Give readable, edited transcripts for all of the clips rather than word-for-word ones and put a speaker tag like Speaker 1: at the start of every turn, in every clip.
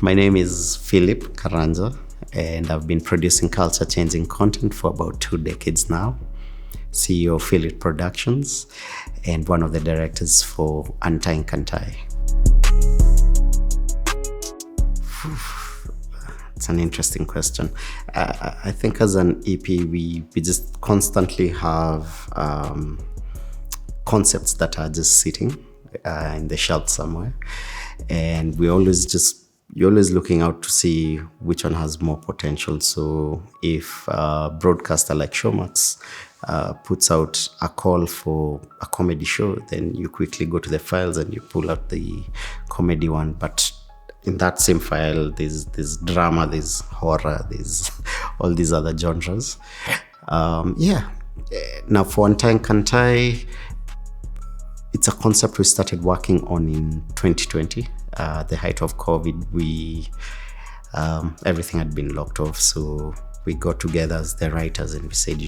Speaker 1: My name is Philip Karanja, and I've been producing culture-changing content for about 2 decades now. CEO of Philip Productions, and one of the directors for Untying Kantai. It's an interesting question. I think as an EP, we just constantly have concepts that are just sitting in the shelf somewhere, and you're always looking out to see which one has more potential. So if a broadcaster like Showmax puts out a call for a comedy show, then you quickly go to the files and you pull out the comedy one. But in that same file, there's drama, there's horror, there's all these other genres. Now for Untying Kantai, it's a concept we started working on in 2020. The height of COVID, everything had been locked off. So we got together as the writers and we said,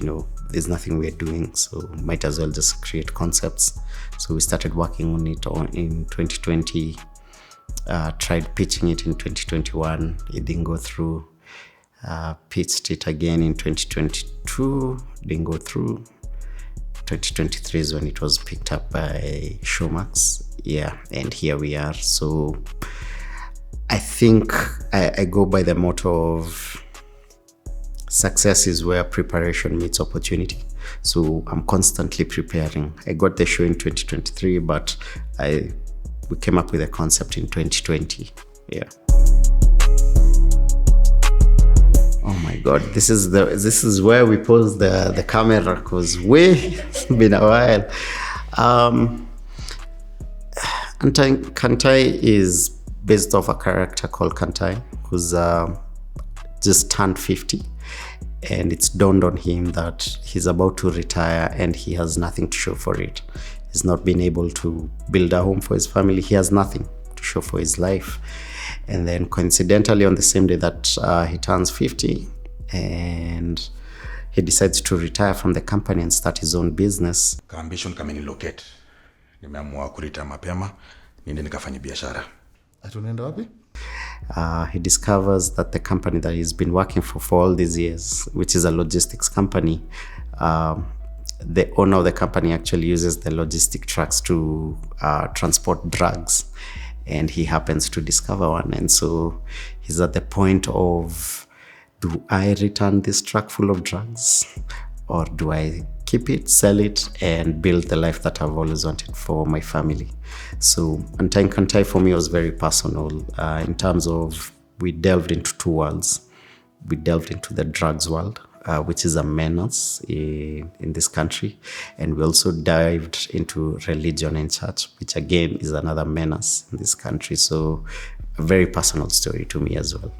Speaker 1: there's nothing we're doing, so might as well just create concepts. So we started working on it in 2020, tried pitching it in 2021. It didn't go through. Pitched it again in 2022, didn't go through. 2023 is when it was picked up by Showmax. Yeah, and here we are. So I think I go by the motto of success is where preparation meets opportunity. So I'm constantly preparing. I got the show in 2023, but we came up with a concept in 2020. Yeah. Oh my God, this is where we pose the camera, because it's been a while. Untying Kantai is based off a character called Kantai, who's just turned 50, and it's dawned on him that he's about to retire and he has nothing to show for it. He's not been able to build a home for his family. He has nothing to show for his life. And then coincidentally, on the same day that he turns 50, and he decides to retire from the company and start his own business.
Speaker 2: Ambition locate. Nimeamua kurita mapema, niende nikafanye biashara.
Speaker 3: Tunaenda wapi?
Speaker 1: He discovers that the company that he's been working for all these years, which is a logistics company, the owner of the company actually uses the logistic trucks to transport drugs. And he happens to discover one. And so he's at the point of, do I return this truck full of drugs? Or do I keep it, sell it, and build the life that I've always wanted for my family? So Untying Kantai for me was very personal in terms of, we delved into two worlds. We delved into the drugs world, which is a menace in this country. And we also dived into religion and church, which again is another menace in this country. So a very personal story to me as well.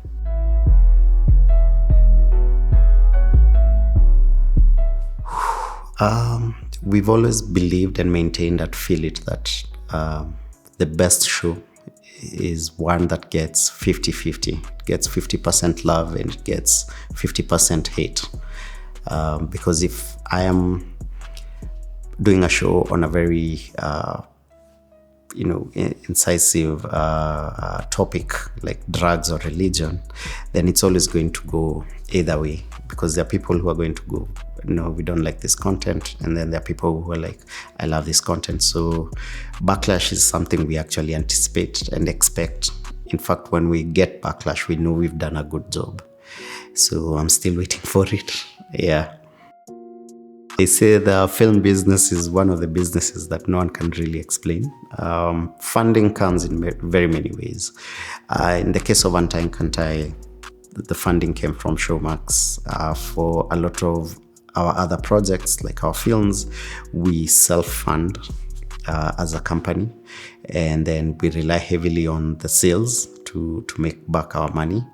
Speaker 1: We've always believed and maintained at Feel It that the best show is one that gets 50-50. It gets 50% love and it gets 50% hate. Because if I am doing a show on a very incisive topic like drugs or religion, then it's always going to go either way, because there are people who are going to go, no, we don't like this content, and then there are people who are like, I love this content. So backlash is something we actually anticipate and expect. In fact, when we get backlash, we know we've done a good job. So I'm still waiting for it. Yeah. They say the film business is one of the businesses that no one can really explain. Funding comes in very many ways. In the case of Untying Kantai, the funding came from Showmax. For a lot of our other projects, like our films, we self-fund as a company, and then we rely heavily on the sales to make back our money.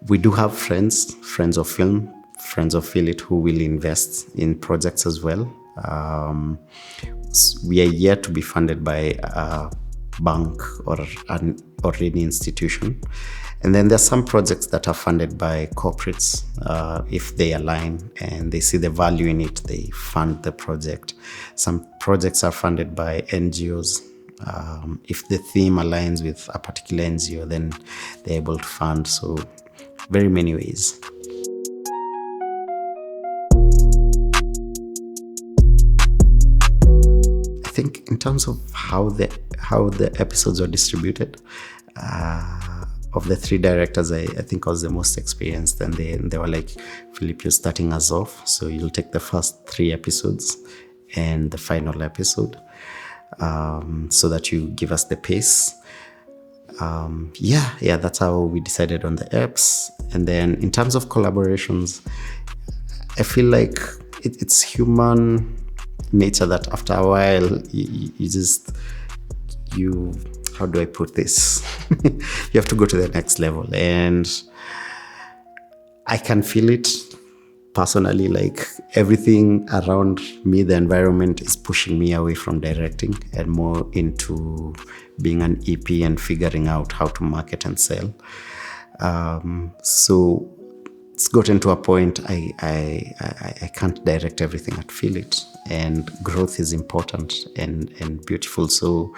Speaker 1: We do have friends of film, friends of Feel It, who will invest in projects as well. We are yet to be funded by a bank or any institution. And then there are some projects that are funded by corporates. If they align and they see the value in it, they fund the project. Some projects are funded by NGOs, If the theme aligns with a particular NGO, then they're able to fund. So very many ways. I think in terms of how the episodes are distributed, of the 3 directors, I think I was the most experienced, and they were like, Philip, you're starting us off, so you'll take the first 3 episodes and the final episode, so that you give us the pace. That's how we decided on the eps. And then in terms of collaborations, I feel like it's human nature that after a while you how do I put this? You have to go to the next level. And I can feel it personally, like everything around me, the environment is pushing me away from directing and more into being an EP and figuring out how to market and sell. So it's gotten to a point I can't direct everything. I feel it, and growth is important and beautiful. So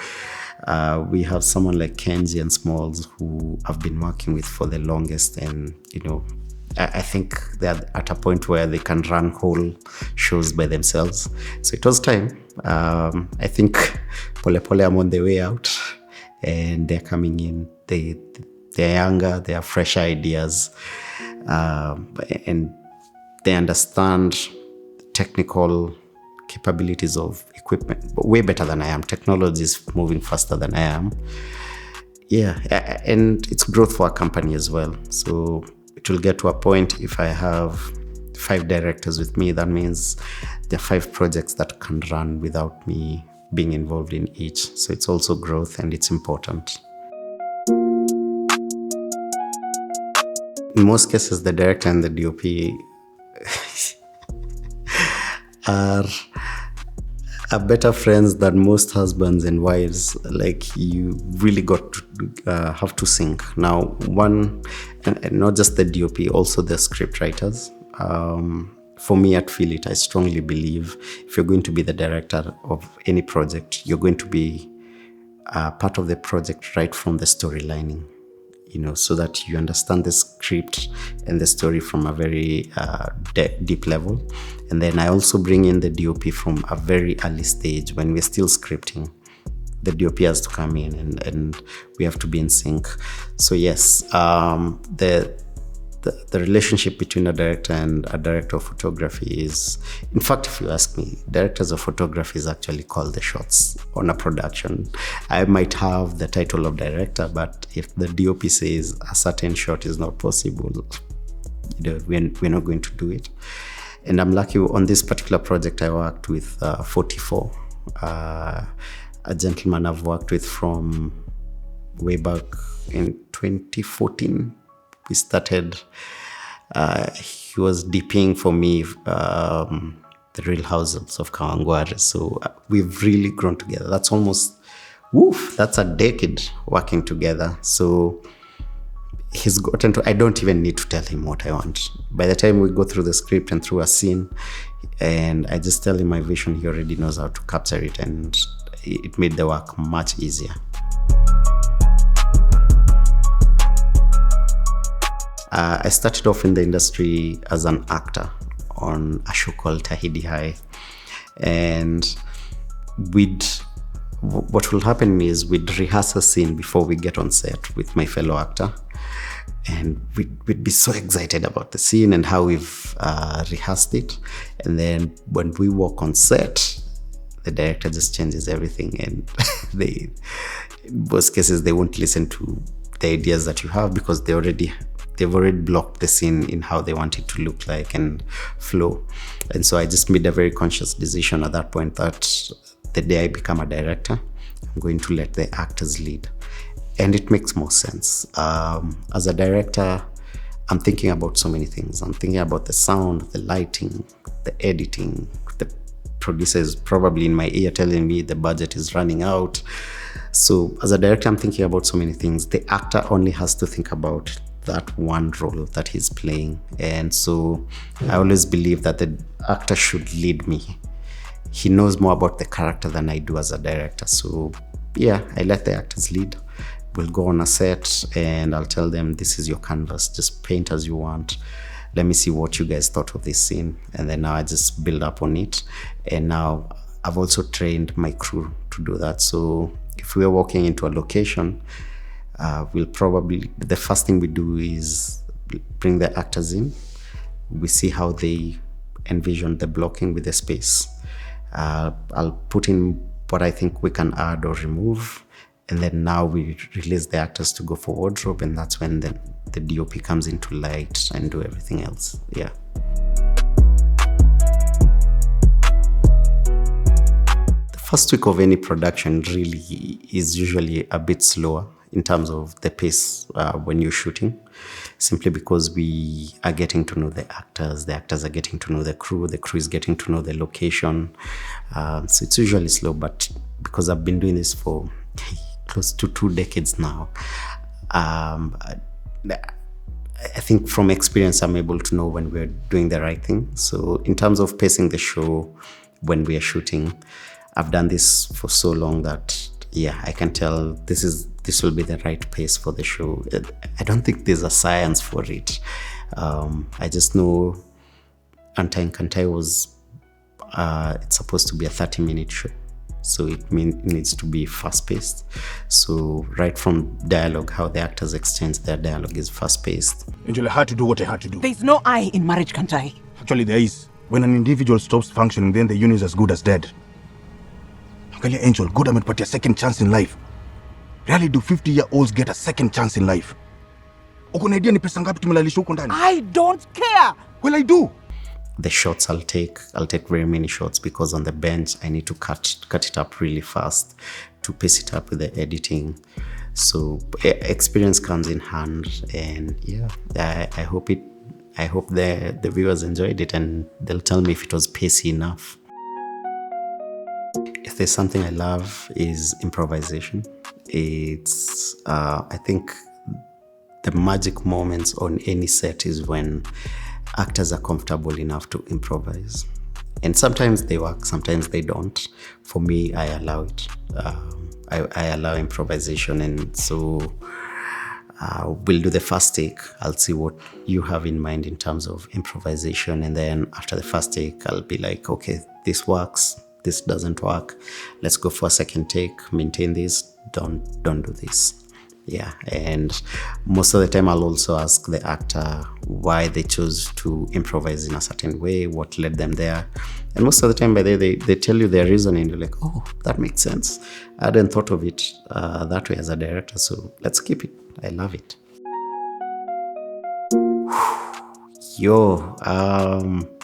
Speaker 1: we have someone like Kenji and Smalls who I've been working with for the longest, and I think they're at a point where they can run whole shows by themselves. So it was time. I think Pole Pole, I'm on the way out, and they're coming in. They're younger, they have fresh ideas, and they understand technical capabilities of equipment way better than I am. Technology is moving faster than I am. Yeah, and it's growth for a company as well. So it will get to a point, if I have 5 directors with me, that means there are 5 projects that can run without me being involved in each. So it's also growth, and it's important. In most cases, the director and the DOP are better friends than most husbands and wives. Like, you really got to have to sync. Now, one, and not just the DOP, also the script writers. For me at Feel It, I strongly believe if you're going to be the director of any project, you're going to be part of the project right from the storylining, so that you understand the script and the story from a very deep level. And then I also bring in the DOP from a very early stage when we're still scripting. The DOP has to come in, and we have to be in sync. So yes, the relationship between a director and a director of photography is, in fact, if you ask me, directors of photography is actually called the shots on a production. I might have the title of director, but if the DOP says a certain shot is not possible, we're not going to do it. And I'm lucky on this particular project I worked with 44, a gentleman I've worked with from way back in 2014. We started, he was DPing for me the Real Houses of Kawangware. So we've really grown together. That's almost, that's a decade working together. So he's gotten to, I don't even need to tell him what I want. By the time we go through the script and through a scene, and I just tell him my vision, he already knows how to capture it, and it made the work much easier. I started off in the industry as an actor on a show called Tahidi High. And what will happen is we'd rehearse a scene before we get on set with my fellow actor. And we'd be so excited about the scene and how we've rehearsed it. And then when we walk on set, the director just changes everything. And in most cases, they won't listen to the ideas that you have, because they've already blocked the scene in how they want it to look like and flow. And so I just made a very conscious decision at that point that the day I become a director, I'm going to let the actors lead. And it makes more sense. As a director, I'm thinking about so many things. I'm thinking about the sound, the lighting, the editing. The producer is probably in my ear telling me the budget is running out. So as a director, I'm thinking about so many things. The actor only has to think about that one role that he's playing. And so I always believe that the actor should lead me. He knows more about the character than I do as a director. So I let the actors lead. We'll go on a set and I'll tell them, this is your canvas, just paint as you want. Let me see what you guys thought of this scene. And then now I just build up on it. And now I've also trained my crew to do that. So if we're walking into a location, the first thing we do is bring the actors in. We see how they envision the blocking with the space. I'll put in what I think we can add or remove. And then now we release the actors to go for wardrobe, and that's when the DOP comes into light and do everything else. Yeah. The first week of any production really is usually a bit slower in terms of the pace when you're shooting, simply because we are getting to know the actors are getting to know the crew is getting to know the location. So it's usually slow, but because I've been doing this for close to 2 decades now, I think from experience I'm able to know when we're doing the right thing. So in terms of pacing the show when we are shooting, I've done this for so long that I can tell this will be the right pace for the show. I don't think there's a science for it. I just know Untying Kantai was it's supposed to be a 30-minute show. So it needs to be fast-paced. So right from dialogue, how the actors exchange their dialogue is fast-paced.
Speaker 3: Angel, I had to do what I had to do.
Speaker 4: There's no I in marriage, Kantai.
Speaker 3: Actually, there is. When an individual stops functioning, then the union is as good as dead. Angalia, Angel, God ametupatia a second chance in life. Rarely do 50-year-olds get a second chance in life. Uko na idea ni pesa ngapi tumelalisha huko ndani?
Speaker 4: I don't care.
Speaker 3: Well, I do.
Speaker 1: The shots I'll take very many shots, because on the bench I need to cut it up really fast to pace it up with the editing. So experience comes in hand, and I hope the viewers enjoyed it, and they'll tell me if it was pacey enough. If there's something I love is improvisation. It's I think the magic moments on any set is when actors are comfortable enough to improvise. And sometimes they work, sometimes they don't. For me, I allow it. I allow improvisation, and so we'll do the first take. I'll see what you have in mind in terms of improvisation, and then after the first take, I'll be like, okay, this works, this doesn't work. Let's go for a second take, maintain this, don't do this. Yeah, and most of the time I'll also ask the actor why they chose to improvise in a certain way, what led them there. And most of the time by they tell you their reason, and you're like, oh, that makes sense. I hadn't thought of it that way as a director, so let's keep it. I love it.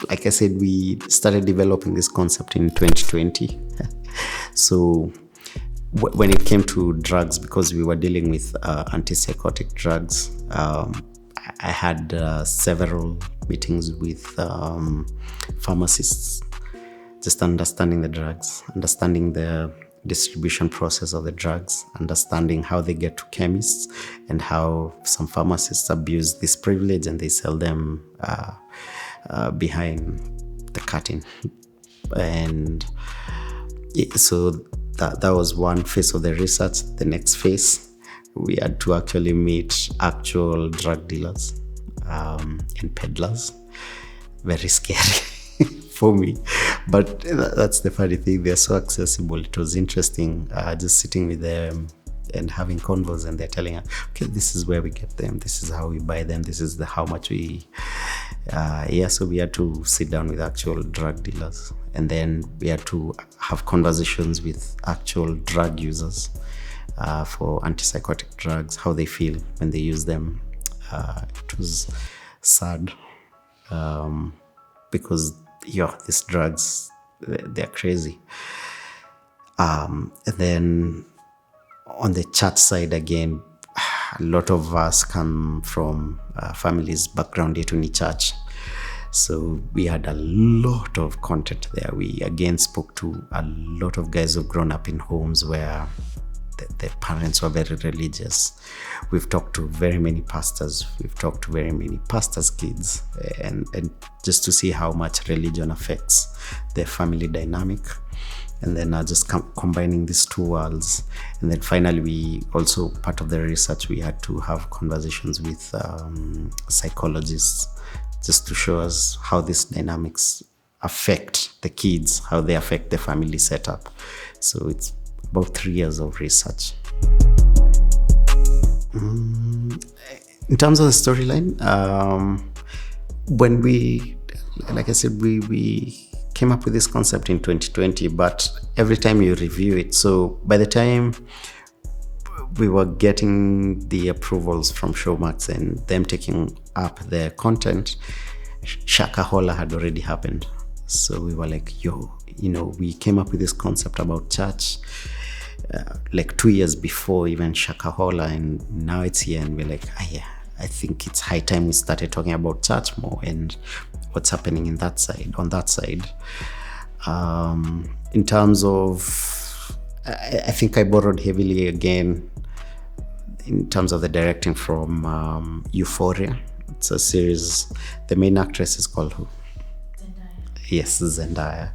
Speaker 1: Like I said, we started developing this concept in 2020. So when it came to drugs, because we were dealing with antipsychotic drugs, I had several meetings with pharmacists, just understanding the drugs, understanding the distribution process of the drugs, understanding how they get to chemists, and how some pharmacists abuse this privilege and they sell them behind the curtain. And so that was one phase of the research. The next phase, we had to actually meet actual drug dealers and peddlers. Very scary for me, but that's the funny thing. They're so accessible. It was interesting just sitting with them and having convos, and they're telling us, okay, this is where we get them, this is how we buy them, this is how much we so we had to sit down with actual drug dealers, and then we had to have conversations with actual drug users for antipsychotic drugs, how they feel when they use them. It was sad because these drugs, they're crazy. And then on the church side again, a lot of us come from families background yetu ni church. So we had a lot of content there. We again spoke to a lot of guys who've grown up in homes where the parents were very religious. We've talked to very many pastors. We've talked to very many pastors' kids, and just to see how much religion affects their family dynamic. and then just combining these two worlds. And then finally, we also, part of the research, we had to have conversations with psychologists just to show us how these dynamics affect the kids, how they affect the family setup. So it's about 3 years of research. In terms of the storyline, when we, like I said, we came up with this concept in 2020, but every time you review it, so by the time we were getting the approvals from Showmax and them taking up their content, Shakahola had already happened. So we were like, we came up with this concept about church like 2 years before even Shakahola, and now it's here, and we're like, I think it's high time we started talking about church more and what's happening on that side. In terms of, I think I borrowed heavily again in terms of the directing from Euphoria. It's a series. The main actress is called who? Zendaya. Yes, Zendaya.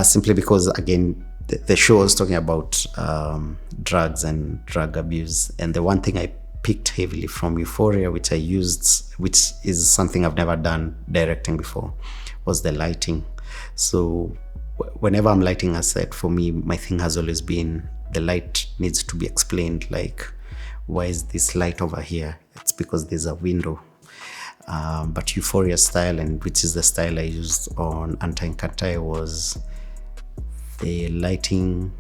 Speaker 1: Simply because, again, the show was talking about drugs and drug abuse. And the one thing I picked heavily from Euphoria, which I used, which is something I've never done directing before, was the lighting. So whenever I'm lighting a set, for me, my thing has always been the light needs to be explained. Like, why is this light over here? It's because there's a window. But Euphoria style, and which is the style I used on Untying Kantai, was the lighting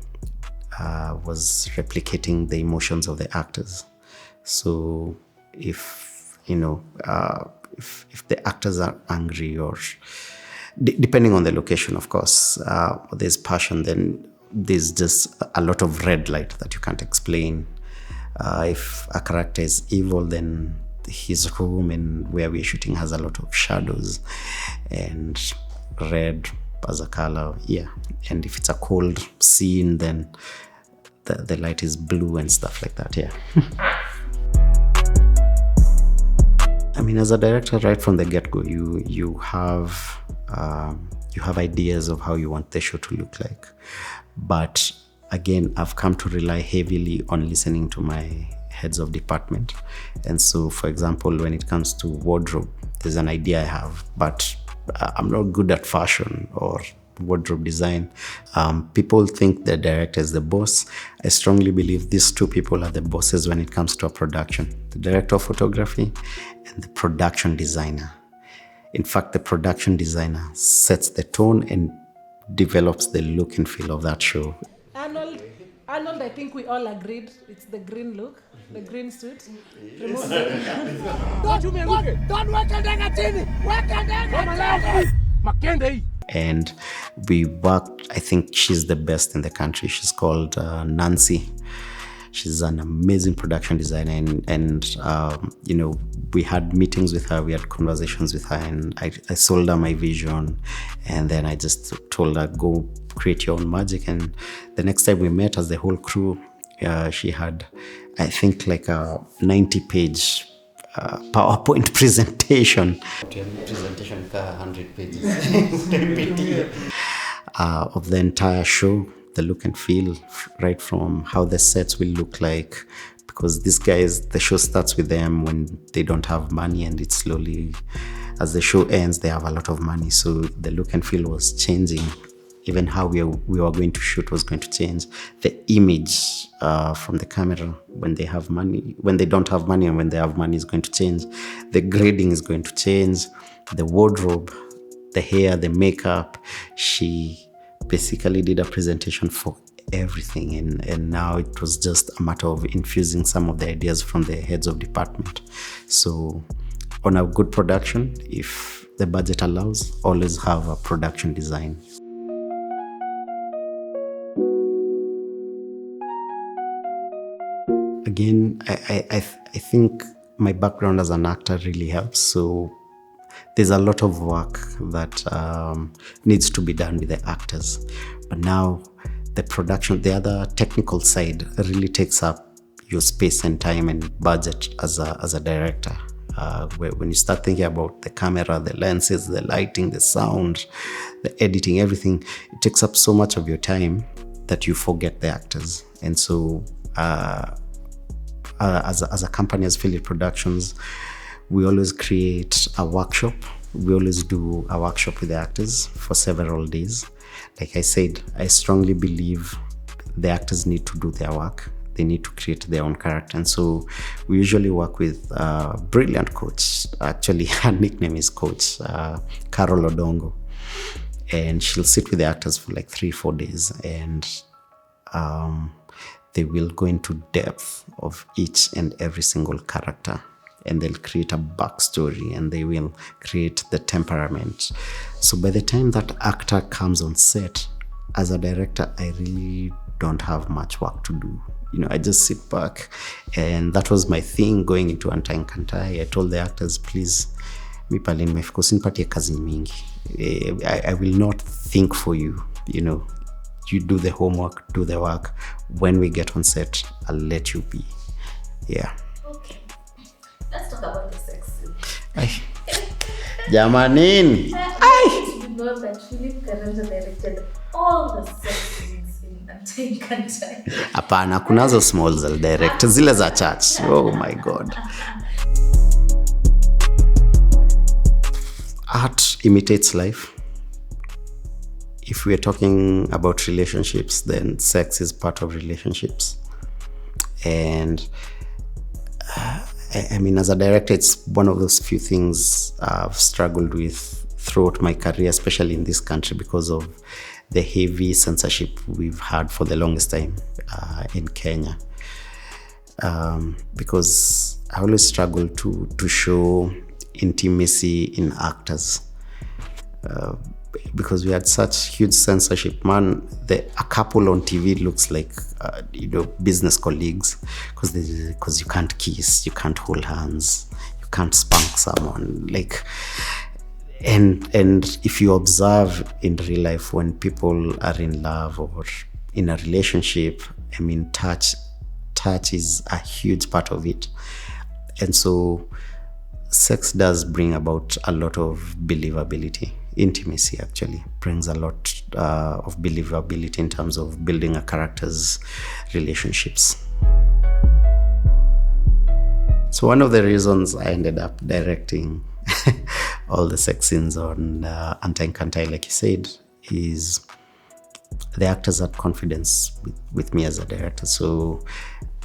Speaker 1: was replicating the emotions of the actors. So if the actors are angry, or depending on the location, of course, there's passion, then there's just a lot of red light that you can't explain. If a character is evil, then his room and where we're shooting has a lot of shadows, and red as a color, and if it's a cold scene, then the light is blue and stuff like that. I mean, as a director, right from the get-go, you have ideas of how you want the show to look like. But again, I've come to rely heavily on listening to my heads of department. And so, for example, when it comes to wardrobe, there's an idea I have, but I'm not good at fashion or wardrobe design. People think the director is the boss. I strongly believe these two people are the bosses when it comes to a production: the director of photography and the production designer. In fact, the production designer sets the tone and develops the look and feel of that show.
Speaker 5: Arnold, I think we all agreed it's the green look, the green suit.
Speaker 1: And we worked, I think she's the best in the country. She's called Nancy. She's an amazing production designer, and we had meetings with her, we had conversations with her, and I sold her my vision, and then I just told her, go create your own magic. And the next time we met as the whole crew, she had, I think, like a 90-page PowerPoint presentation. Presentation 100 pages of the entire show, the look and feel, right from how the sets will look like, because these guys, the show starts with them when they don't have money, and it slowly, as the show ends, they have a lot of money. So the look and feel was changing. Even how we were going to shoot was going to change. The image from the camera when they have money, when they don't have money, and when they have money is going to change. The grading is going to change. The wardrobe, the hair, the makeup. She basically did a presentation for everything, and now it was just a matter of infusing some of the ideas from the heads of department. So on a good production, if the budget allows, always have a production design. Again, I think my background as an actor really helps. So there's a lot of work that needs to be done with the actors. But now the production, the other technical side, really takes up your space and time and budget as a director. When you start thinking about the camera, the lenses, the lighting, the sound, the editing, everything, it takes up so much of your time that you forget the actors. And so as a company, as Philip Productions, we always create a workshop. We always do a workshop with the actors for several days. Like I said, I strongly believe the actors need to do their work. They need to create their own character. And so we usually work with a brilliant coach. Actually, her nickname is Coach Carol Odongo. And she'll sit with the actors for like 3-4 days. And they will go into depth of each and every single character. And they'll create a backstory, and they will create the temperament. So by the time that actor comes on set, as a director, I really don't have much work to do. I just sit back, and that was my thing going into Untying Kantai. I told the actors, please, mi pale nimefika, usinipatie kazi mingi. I will not think for you. You do the homework, do the work. When we get on set, I'll let you be. Yeah.
Speaker 6: Okay. Let's talk about the sex scene.
Speaker 1: Jamanin!
Speaker 6: I know that Philip Karanja directed all the sex scenes in Untying Kantai.
Speaker 1: Hapana, kunazo small za direct, zile za church. Oh my God. Art imitates life. If we're talking about relationships, then sex is part of relationships. And I mean, as a director, it's one of those few things I've struggled with throughout my career, especially in this country, because of the heavy censorship we've had for the longest time in Kenya. Because I always struggle to show intimacy in actors. Because we had such huge censorship, man. A couple on TV looks like business colleagues, because you can't kiss, you can't hold hands, you can't spank someone. And if you observe in real life, when people are in love or in a relationship, I mean, touch is a huge part of it. And so sex does bring about a lot of believability. Intimacy actually brings a lot of believability in terms of building a character's relationships. So one of the reasons I ended up directing all the sex scenes on Untying Kantai, like you said, is the actors had confidence with me as a director. So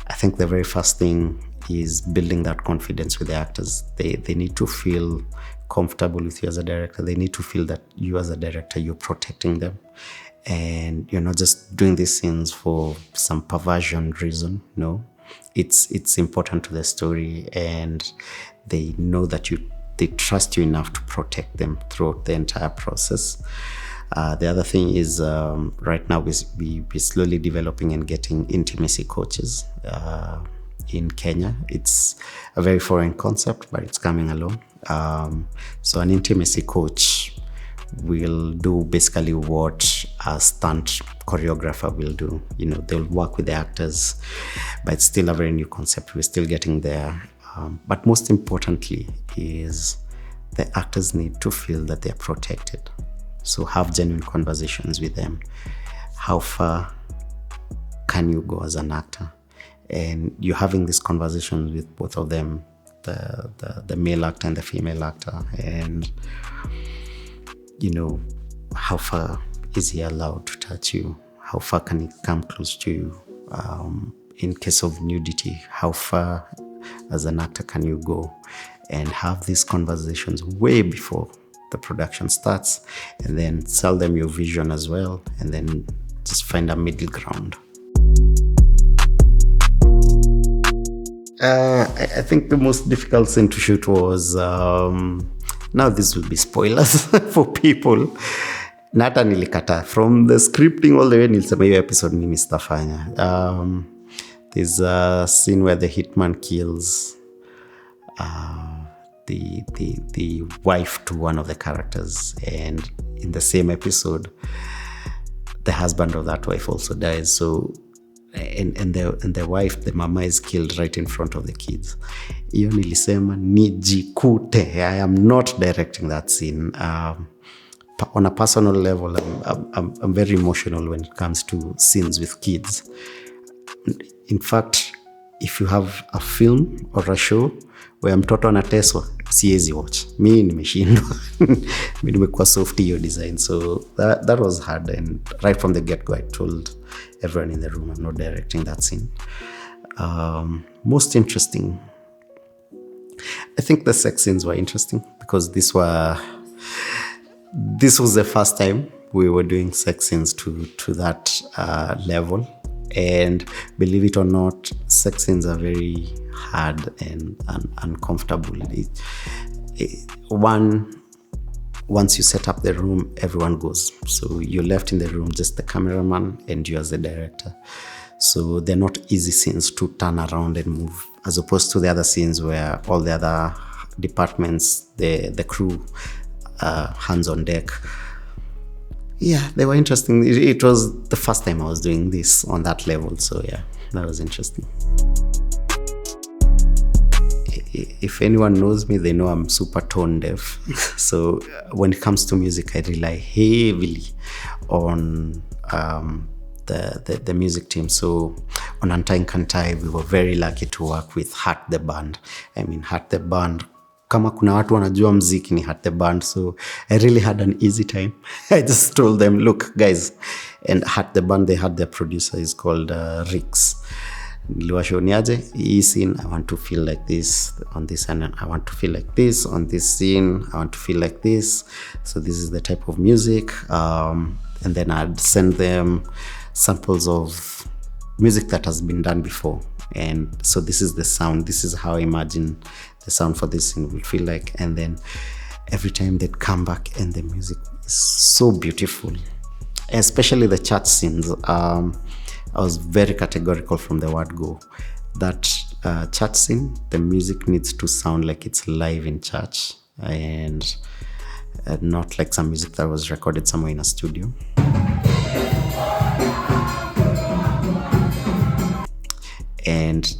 Speaker 1: I think the very first thing is building that confidence with the actors. They need to feel comfortable with you as a director. They need to feel that you as a director, you're protecting them. And you're not just doing these scenes for some perversion reason. No, it's important to the story, and they know that they trust you enough to protect them throughout the entire process. The other thing is right now we're slowly developing and getting intimacy coaches in Kenya. It's a very foreign concept, but it's coming along. So an intimacy coach will do basically what a stunt choreographer will do. They'll work with the actors, but it's still a very new concept. We're still getting there. But most importantly is the actors need to feel that they're protected. So have genuine conversations with them. How far can you go as an actor? And you're having these conversations with both of them, the male actor and the female actor. And, how far is he allowed to touch you? How far can he come close to you? In case of nudity, how far as an actor can you go? And have these conversations way before the production starts, and then sell them your vision as well, and then just find a middle ground. I think the most difficult scene to shoot was, now this will be spoilers for people. Nata nilikata. From the scripting all the way, nilisema hiyo episode mimi sitafanya. There's a scene where the hitman kills the wife to one of the characters, and in the same episode the husband of that wife also dies. So and the wife, the mama is killed right in front of the kids. Hiyo nilisema nijikute. I am not directing that scene. On a personal level, I'm very emotional when it comes to scenes with kids. In fact, if you have a film or a show where mtoto anateswa, siwezi watch. Mi nimeshindwa. Mi nimekuwa soft hiyo design. So that was hard. And right from the get-go, I told everyone in the room I'm not directing that scene. Most interesting. I think the sex scenes were interesting because this was the first time we were doing sex scenes to that level. And believe it or not, sex scenes are very hard and uncomfortable. Once you set up the room, everyone goes. So you're left in the room, just the cameraman and you as the director. So they're not easy scenes to turn around and move, as opposed to the other scenes where all the other departments, the crew, hands on deck. Yeah, they were interesting. It was the first time I was doing this on that level. So yeah, that was interesting. If anyone knows me, they know I'm super tone deaf. So when it comes to music, I rely heavily on the music team. So on Untying Kantai, we were very lucky to work with Heart the Band. I mean, Heart the Band, kama kuna watu wanajua mziki ni Heart the Band. So I really had an easy time. I just told them, look, guys, and Heart the Band, they had their producer, is called Rix. Niliwashoniaje, hii scene, I want to feel like this on this, and I want to feel like this on this scene. I want to feel like this. So this is the type of music. And then I'd send them samples of music that has been done before. And so this is the sound. This is how I imagine the sound for this scene will feel like. And then every time they'd come back and the music is so beautiful, especially the church scenes. I was very categorical from the word go. That church scene, the music needs to sound like it's live in church and not like some music that was recorded somewhere in a studio. And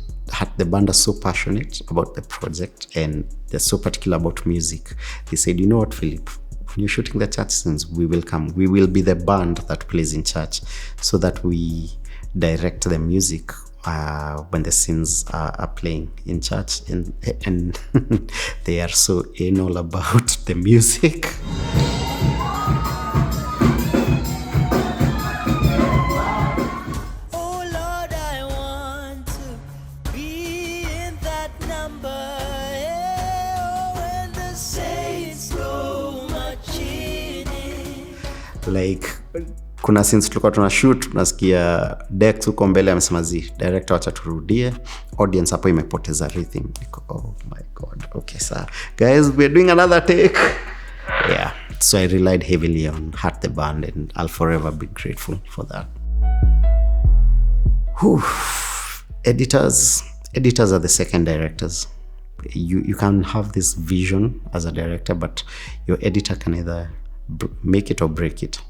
Speaker 1: the band are so passionate about the project and they're so particular about music. They said, you know what, Philip, when you're shooting the church scenes, we will come. We will be the band that plays in church so that we direct the music when the scenes are playing in church. And they are so anal about the music. Like kuna scenes tulikuwa tuna shoot, tunasikia Dex huko mbele amesema director acha turudie, audience hapo imepoteza rhythm. Oh my god, okay sir, guys, we're doing another take. Yeah, so I relied heavily on Heart the Band and I'll forever be grateful for that. Whew. Editors are the second directors. You can have this vision as a director, but your editor can either make it or break it.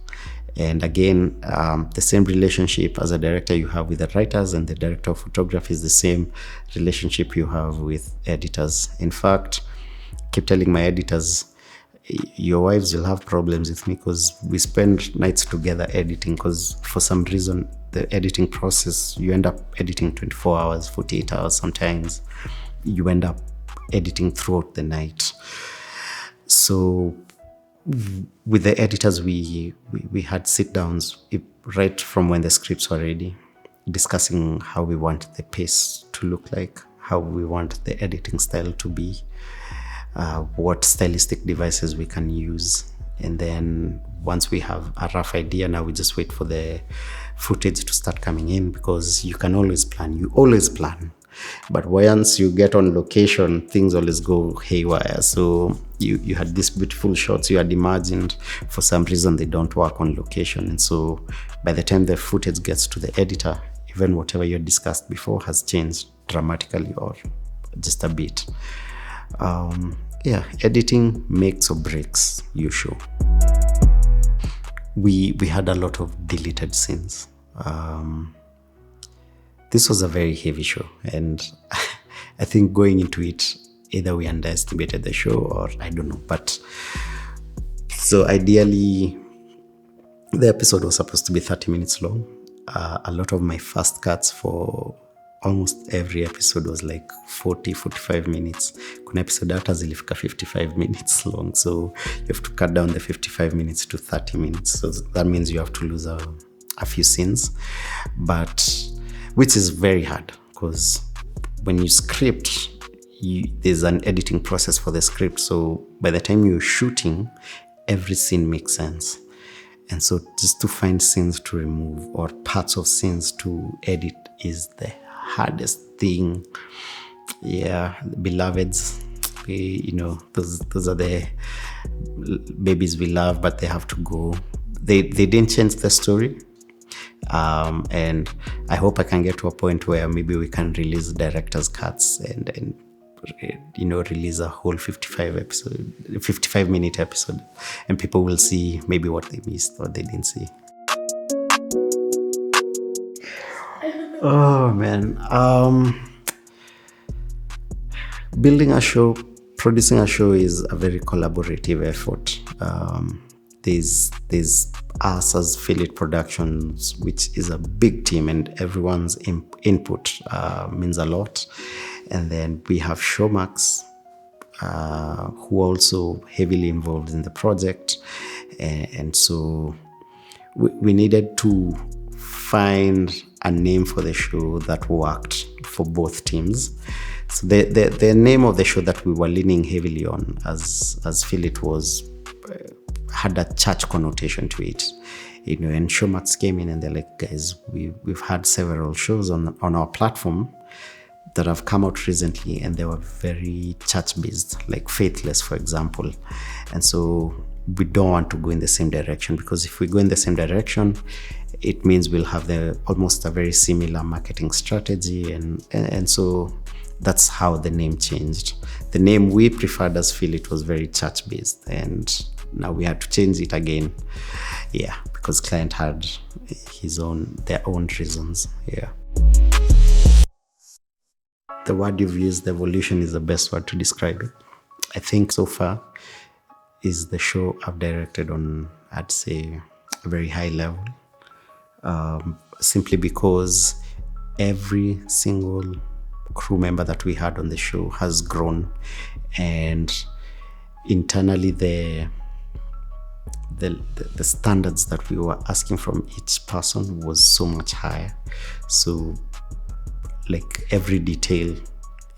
Speaker 1: And again, the same relationship as a director you have with the writers and the director of photography is the same relationship you have with editors. In fact, keep telling my editors, your wives will have problems with me because we spend nights together editing, because for some reason the editing process, you end up editing 24 hours, 48 hours sometimes. You end up editing throughout the night. So with the editors, we had sit downs right from when the scripts were ready, discussing how we want the pace to look like, how we want the editing style to be, what stylistic devices we can use. And then once we have a rough idea, now we just wait for the footage to start coming in, because you can always plan. You always plan. But once you get on location, things always go haywire. So you had these beautiful shots you had imagined. For some reason, they don't work on location. And so by the time the footage gets to the editor, even whatever you had discussed before has changed dramatically or just a bit. Yeah, editing makes or breaks your show. We had a lot of deleted scenes. this was a very heavy show, and I think going into it, either we underestimated the show or I don't know. But so ideally, the episode was supposed to be 30 minutes long. A lot of my fast cuts for almost every episode was like 45 minutes. Kuna episode hata zilifika 55 minutes long. So you have to cut down the 55 minutes to 30 minutes. So that means you have to lose a few scenes, but which is very hard because when you script, there's an editing process for the script. So by the time you're shooting, every scene makes sense. And so just to find scenes to remove or parts of scenes to edit is the hardest thing. Yeah, beloveds, those are the babies we love, but they have to go. They didn't change the story. And I hope I can get to a point where maybe we can release director's cuts and release a whole 55-minute episode, and people will see maybe what they missed or they didn't see. Oh man, building a show, producing a show is a very collaborative effort. There's us as Feel It Productions, which is a big team, and everyone's input means a lot. And then we have Showmax, who are also heavily involved in the project. And so we needed to find a name for the show that worked for both teams. So the name of the show that we were leaning heavily on as Feel It had a church connotation to it. And Showmax came in and they're like, guys, we've had several shows on our platform that have come out recently, and they were very church-based, like Faithless, for example. And so we don't want to go in the same direction, because if we go in the same direction, it means we'll have almost a very similar marketing strategy. And so that's how the name changed. The name we preferred as Feel It was very church-based, and now we had to change it again. Yeah, because client had their own reasons. Yeah. The word you've used, evolution, is the best word to describe it. I think so far is the show I've directed on, I'd say, a very high level. Simply because every single crew member that we had on the show has grown, and internally the standards that we were asking from each person was so much higher. So like every detail,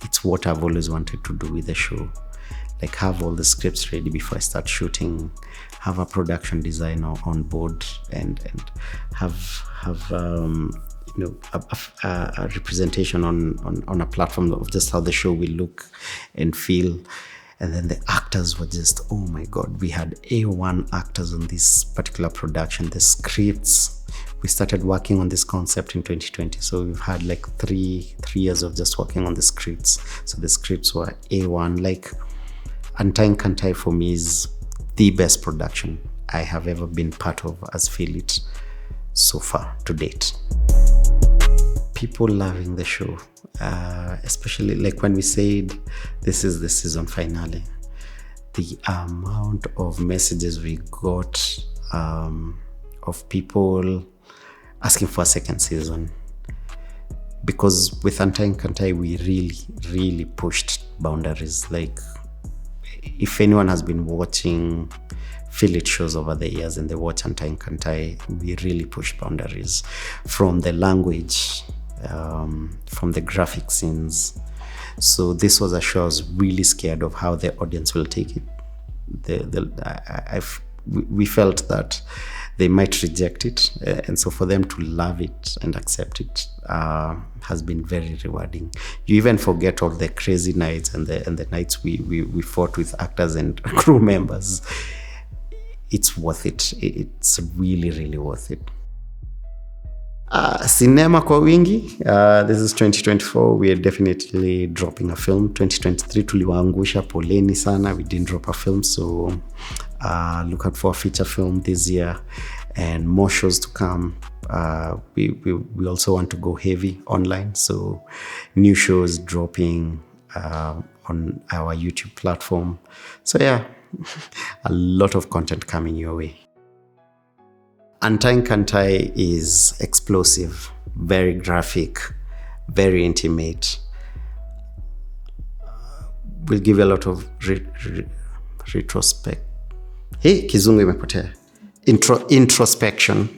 Speaker 1: it's what I've always wanted to do with the show. Like have all the scripts ready before I start shooting, have a production designer on board, and have a representation on a platform of just how the show will look and feel. And then the actors were just, oh my God, we had A1 actors on this particular production. The scripts, we started working on this concept in 2020. So we've had like three years of just working on the scripts. So the scripts were A1. Like Untying Kantai for me is the best production I have ever been part of as Feel It so far to date. People loving the show, especially like when we said this is the season finale, the amount of messages we got of people asking for a second season. Because with Untying Kantai, we really pushed boundaries. Like if anyone has been watching Feel It shows over the years and they watch Untying Kantai, we really pushed boundaries from the language, from the graphic scenes. So this was a show I was really scared of how the audience will take it. We felt that they might reject it, and so for them to love it and accept it has been very rewarding. You even forget all the crazy nights and the nights we fought with actors and crew members. It's worth it. It's really worth it. Cinema kwa wingi. This is 2024. We are definitely dropping a film. 2023 tuliwaangusha, poleni sana. We didn't drop a film, so look out for a feature film this year and more shows to come. we also want to go heavy online. So new shows dropping on our YouTube platform. So yeah, a lot of content coming your way. Untying Kantai is explosive, very graphic, very intimate. We'll give you a lot of retrospect. Hey, kizungu imepotea. Introspection.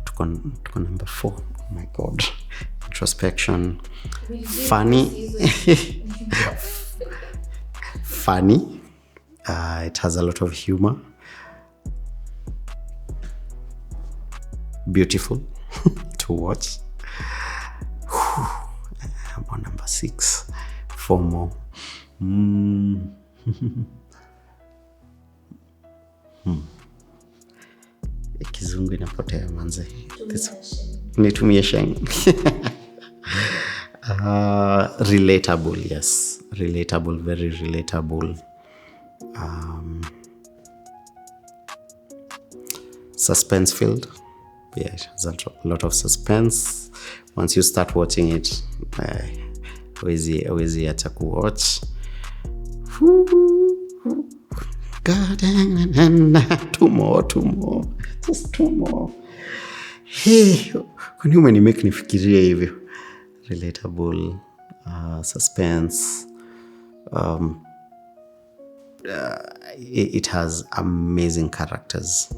Speaker 1: Tuko number 4. Oh my God. Introspection. Funny. Funny. It has a lot of humor. Beautiful to watch. I'm on number 6. 4 more. Kizungu inapotea manze. Nitumie sheng. Relatable, yes. Relatable, very relatable. Suspense filled. Yeah, it has a lot of suspense. Once you start watching it, huwezi acha kuwatch. God, 2 more. Just 2 more. Hey, kwani umenimake nifikirie hivyo. Relatable, suspense. It has amazing characters.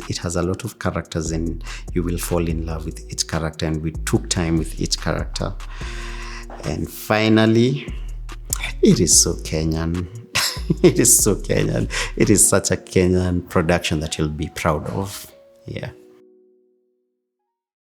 Speaker 1: It has a lot of characters, and you will fall in love with each character, and we took time with each character. And finally, it is so Kenyan. It is so Kenyan. It is such a Kenyan production that you'll be proud of. Yeah.